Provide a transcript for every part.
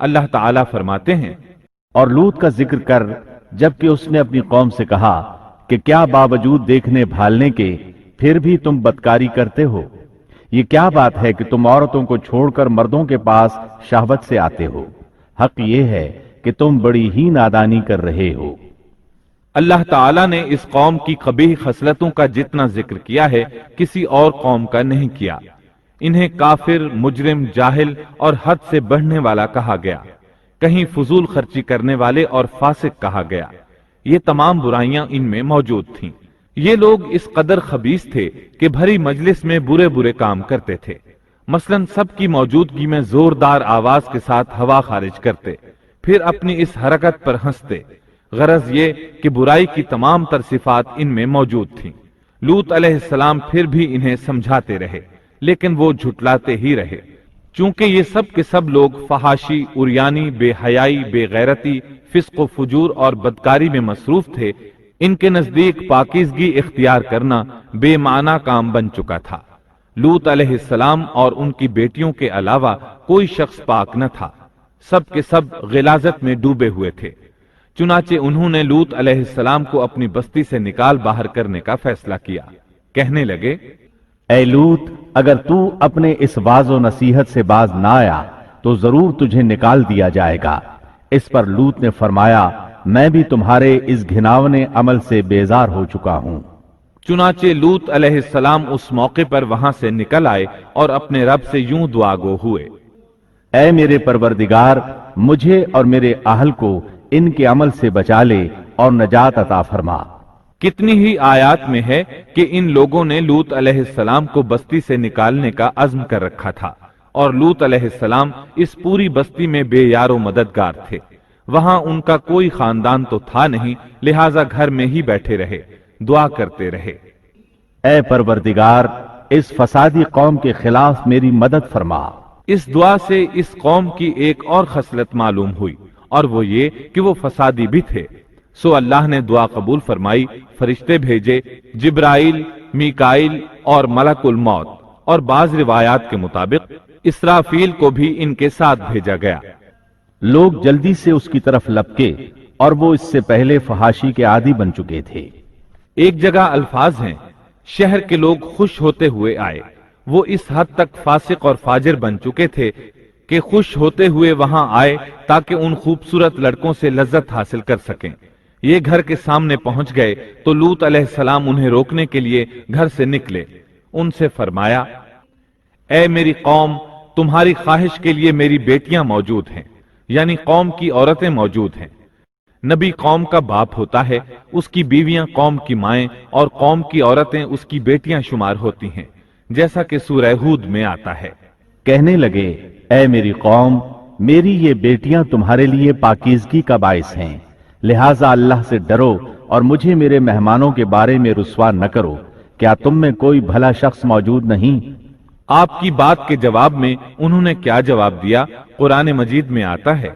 اللہ تعالیٰ فرماتے ہیں، اور لوط کا ذکر کر جبکہ اس نے اپنی قوم سے کہا کہ کیا باوجود دیکھنے بھالنے کے پھر بھی تم بدکاری کرتے ہو؟ یہ کیا بات ہے کہ تم عورتوں کو چھوڑ کر مردوں کے پاس شہوت سے آتے ہو؟ حق یہ ہے کہ تم بڑی ہی نادانی کر رہے ہو۔ اللہ تعالیٰ نے اس قوم کی قبیح خصلتوں کا جتنا ذکر کیا ہے کسی اور قوم کا نہیں کیا۔ انہیں کافر، مجرم، جاہل اور حد سے بڑھنے والا کہا گیا، کہیں فضول خرچی کرنے والے اور فاسق کہا گیا۔ یہ تمام برائیاں ان میں موجود تھیں۔ یہ لوگ اس قدر خبیث تھے کہ بھری مجلس میں برے برے کام کرتے تھے۔ مثلا سب کی موجودگی میں زوردار آواز کے ساتھ ہوا خارج کرتے، پھر اپنی اس حرکت پر ہنستے۔ غرض یہ کہ برائی کی تمام تر صفات ان میں موجود تھیں۔ لوط علیہ السلام پھر بھی انہیں سمجھاتے رہے، لیکن وہ جھٹلاتے ہی رہے۔ چونکہ یہ سب کے سب لوگ فحاشی، عریانی، بے حیائی، بے غیرتی، فسق و فجور اور بدکاری میں مصروف تھے، ان کے نزدیک پاکیزگی اختیار کرنا بے معنی کام بن چکا تھا۔ لوط علیہ السلام اور ان کی بیٹیوں کے علاوہ کوئی شخص پاک نہ تھا، سب کے سب غلاظت میں ڈوبے ہوئے تھے۔ چنانچہ انہوں نے لوط علیہ السلام کو اپنی بستی سے نکال باہر کرنے کا فیصلہ کیا۔ کہنے لگے، اے لوط، اگر تو اپنے اس واعظ و نصیحت سے باز نہ آیا تو ضرور تجھے نکال دیا جائے گا۔ اس پر لوط نے فرمایا، میں بھی تمہارے اس گھناونے عمل سے بیزار ہو چکا ہوں۔ چنانچہ لوط علیہ السلام اس موقع پر وہاں سے نکل آئے اور اپنے رب سے یوں دعا گو ہوئے، اے میرے پروردگار، مجھے اور میرے اہل کو ان کے عمل سے بچا لے اور نجات عطا فرما۔ کتنی ہی آیات میں ہے کہ ان لوگوں نے لوط علیہ السلام کو بستی سے نکالنے کا عزم کر رکھا تھا، اور لوط علیہ السلام اس پوری بستی میں بے یار و مددگار تھے۔ وہاں ان کا کوئی خاندان تو تھا نہیں، لہٰذا گھر میں ہی بیٹھے رہے، دعا کرتے رہے، اے پروردگار، اس فسادی قوم کے خلاف میری مدد فرما۔ اس دعا سے اس قوم کی ایک اور خصلت معلوم ہوئی، اور وہ یہ کہ وہ فسادی بھی تھے۔ سو اللہ نے دعا قبول فرمائی، فرشتے بھیجے، جبرائیل، میکائیل اور ملک الموت، اور بعض روایات کے مطابق اسرافیل کو بھی ان کے ساتھ بھیجا گیا۔ لوگ جلدی سے اس کی طرف لپکے اور وہ اس سے پہلے فحاشی کے عادی بن چکے تھے۔ ایک جگہ الفاظ ہیں، شہر کے لوگ خوش ہوتے ہوئے آئے۔ وہ اس حد تک فاسق اور فاجر بن چکے تھے کہ خوش ہوتے ہوئے وہاں آئے تاکہ ان خوبصورت لڑکوں سے لذت حاصل کر سکیں۔ یہ گھر کے سامنے پہنچ گئے تو لوط علیہ السلام انہیں روکنے کے لیے گھر سے نکلے۔ ان سے فرمایا، اے میری قوم، تمہاری خواہش کے لیے میری بیٹیاں موجود ہیں، یعنی قوم کی عورتیں موجود ہیں۔ نبی قوم کا باپ ہوتا ہے، اس کی بیویاں قوم کی مائیں اور قوم کی عورتیں اس کی بیٹیاں شمار ہوتی ہیں، جیسا کہ سورہ ہود میں آتا ہے۔ کہنے لگے، اے میری قوم، میری یہ بیٹیاں تمہارے لیے پاکیزگی کا باعث ہیں، لہٰذا اللہ سے ڈرو اور مجھے میرے مہمانوں کے بارے میں رسوا نہ کرو۔ کیا تم میں کوئی بھلا شخص موجود نہیں؟ آپ کی بات کے جواب میں انہوں نے کیا جواب دیا؟ قرآن مجید میں آتا ہے،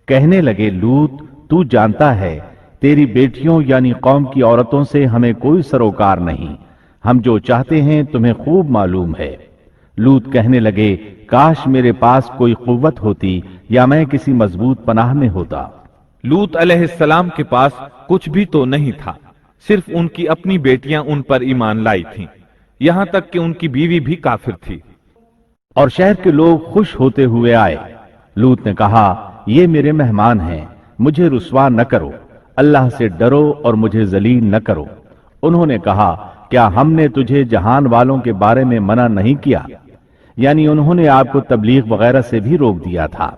کہنے لگے، لوط، تو جانتا ہے تیری بیٹیوں یعنی قوم کی عورتوں سے ہمیں کوئی سروکار نہیں، ہم جو چاہتے ہیں تمہیں خوب معلوم ہے۔ لوط کہنے لگے، کاش میرے پاس کوئی قوت ہوتی یا میں کسی مضبوط پناہ میں ہوتا۔ لوط علیہ السلام کے پاس کچھ بھی تو نہیں تھا، صرف ان کی اپنی بیٹیاں ان پر ایمان لائی تھیں، یہاں تک کہ ان کی بیوی بھی کافر تھی۔ اور شہر کے لوگ خوش ہوتے ہوئے آئے۔ لوط نے کہا، یہ میرے مہمان ہیں، مجھے رسوا نہ کرو، اللہ سے ڈرو اور مجھے ذلیل نہ کرو۔ انہوں نے کہا، کیا ہم نے تجھے جہان والوں کے بارے میں منع نہیں کیا؟ یعنی انہوں نے آپ کو تبلیغ وغیرہ سے بھی روک دیا تھا۔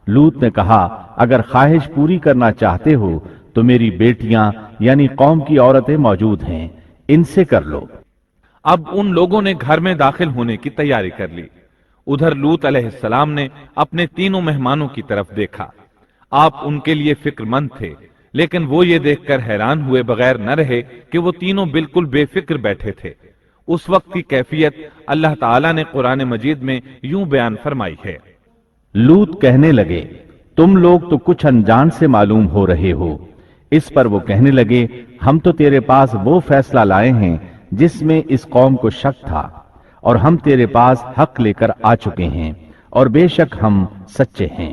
لوط نے کہا، اگر خواہش پوری کرنا چاہتے ہو تو میری بیٹیاں یعنی قوم کی عورتیں موجود ہیں، ان سے کر لو۔ اب ان لوگوں نے گھر میں داخل ہونے کی تیاری کر لی۔ ادھر لوط علیہ السلام نے اپنے تینوں مہمانوں کی طرف دیکھا۔ آپ ان کے لیے فکر مند تھے، لیکن وہ یہ دیکھ کر حیران ہوئے بغیر نہ رہے کہ وہ تینوں بالکل بے فکر بیٹھے تھے۔ اس وقت کی کیفیت اللہ تعالیٰ نے قرآن مجید میں یوں بیان فرمائی ہے، لوط کہنے لگے، تم لوگ تو کچھ انجان سے معلوم ہو رہے ہو۔ اس پر وہ کہنے لگے، ہم تو تیرے پاس وہ فیصلہ لائے ہیں جس میں اس قوم کو شک تھا، اور ہم تیرے پاس حق لے کر آ چکے ہیں، اور بے شک ہم سچے ہیں۔